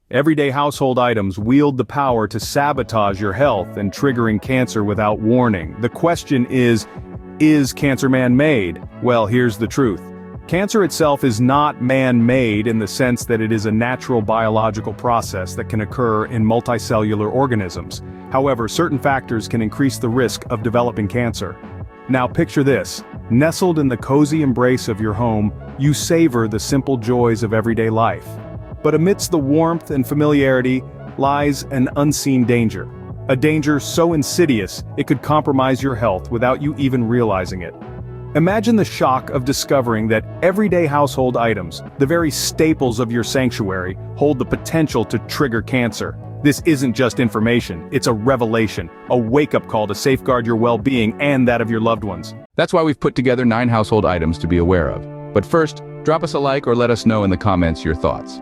Everyday household items wield the power to sabotage your health and triggering cancer without warning. The question is cancer man-made? Well, here's the truth. Cancer itself is not man-made in the sense that it is a natural biological process that can occur in multicellular organisms. However, certain factors can increase the risk of developing cancer. Now picture this. Nestled in the cozy embrace of your home, you savor the simple joys of everyday life. But amidst the warmth and familiarity lies an unseen danger. A danger so insidious it could compromise your health without you even realizing it. Imagine the shock of discovering that everyday household items, the very staples of your sanctuary, hold the potential to trigger cancer. This isn't just information, it's a revelation, a wake-up call to safeguard your well-being and that of your loved ones. That's why we've put together 9 household items to be aware of. But first, drop us a like or let us know in the comments your thoughts.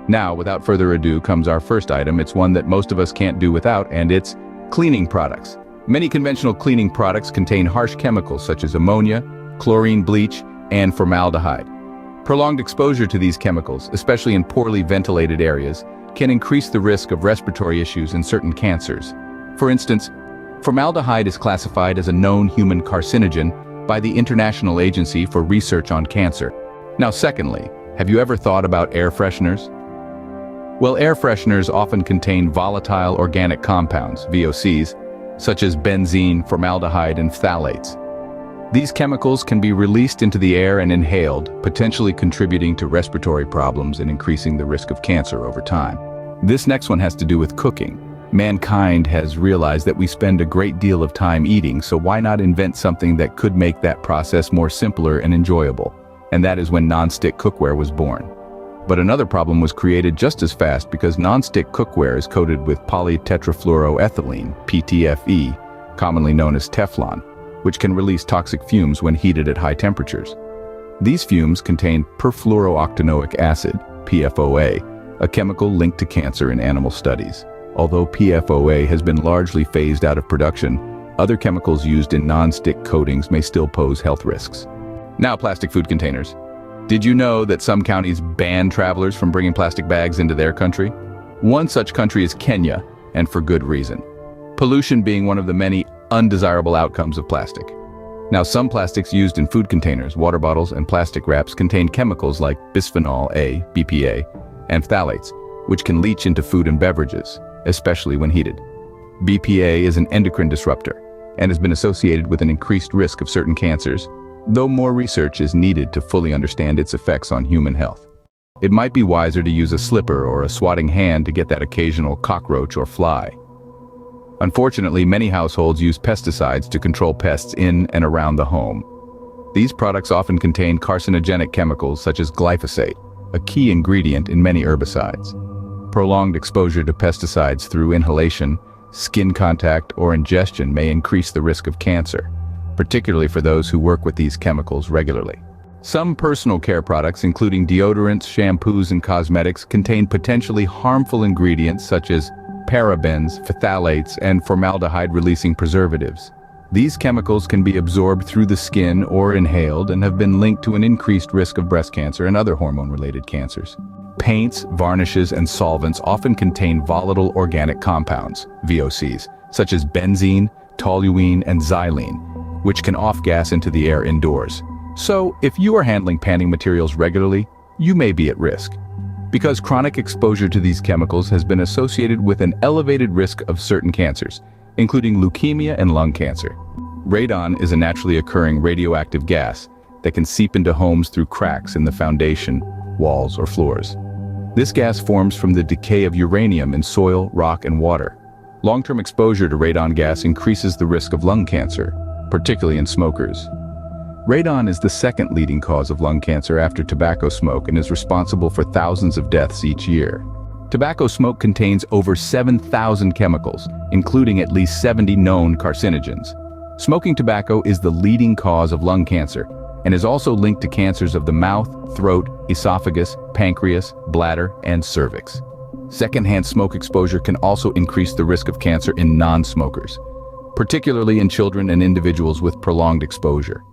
Now, without further ado comes our first item. It's one that most of us can't do without, and it's cleaning products. Many conventional cleaning products contain harsh chemicals such as ammonia, chlorine bleach, and formaldehyde. Prolonged exposure to these chemicals, especially in poorly ventilated areas, can increase the risk of respiratory issues and certain cancers. For instance, formaldehyde is classified as a known human carcinogen by the International Agency for Research on Cancer. Now, secondly, have you ever thought about air fresheners? Well, air fresheners often contain volatile organic compounds, VOCs, such as benzene, formaldehyde, and phthalates. These chemicals can be released into the air and inhaled, potentially contributing to respiratory problems and increasing the risk of cancer over time. This next one has to do with cooking. Mankind has realized that we spend a great deal of time eating, so why not invent something that could make that process more simpler and enjoyable? And that is when non-stick cookware was born. But another problem was created just as fast because non-stick cookware is coated with polytetrafluoroethylene, PTFE, commonly known as Teflon, which can release toxic fumes when heated at high temperatures. These fumes contain perfluorooctanoic acid, PFOA, a chemical linked to cancer in animal studies. Although PFOA has been largely phased out of production, other chemicals used in non-stick coatings may still pose health risks. Now, plastic food containers. Did you know that some counties ban travelers from bringing plastic bags into their country? One such country is Kenya, and for good reason. Pollution being one of the many undesirable outcomes of plastic. Now, some plastics used in food containers, water bottles, and plastic wraps contain chemicals like bisphenol A, BPA, and phthalates, which can leach into food and beverages, especially when heated. BPA is an endocrine disruptor and has been associated with an increased risk of certain cancers, though more research is needed to fully understand its effects on human health. It might be wiser to use a slipper or a swatting hand to get that occasional cockroach or fly. Unfortunately, many households use pesticides to control pests in and around the home. These products often contain carcinogenic chemicals such as glyphosate, a key ingredient in many herbicides. Prolonged exposure to pesticides through inhalation, skin contact, or ingestion may increase the risk of cancer, particularly for those who work with these chemicals regularly. Some personal care products, including deodorants, shampoos, and cosmetics, contain potentially harmful ingredients such as parabens, phthalates, and formaldehyde-releasing preservatives. These chemicals can be absorbed through the skin or inhaled and have been linked to an increased risk of breast cancer and other hormone-related cancers. Paints, varnishes, and solvents often contain volatile organic compounds, VOCs, such as benzene, toluene, and xylene, which can off-gas into the air indoors. So, if you are handling painting materials regularly, you may be at risk. Because chronic exposure to these chemicals has been associated with an elevated risk of certain cancers, including leukemia and lung cancer. Radon is a naturally occurring radioactive gas that can seep into homes through cracks in the foundation, walls, or floors. This gas forms from the decay of uranium in soil, rock, and water. Long-term exposure to radon gas increases the risk of lung cancer, particularly in smokers. Radon is the second leading cause of lung cancer after tobacco smoke and is responsible for thousands of deaths each year. Tobacco smoke contains over 7,000 chemicals, including at least 70 known carcinogens. Smoking tobacco is the leading cause of lung cancer and is also linked to cancers of the mouth, throat, esophagus, pancreas, bladder, and cervix. Secondhand smoke exposure can also increase the risk of cancer in non-smokers, particularly in children and individuals with prolonged exposure.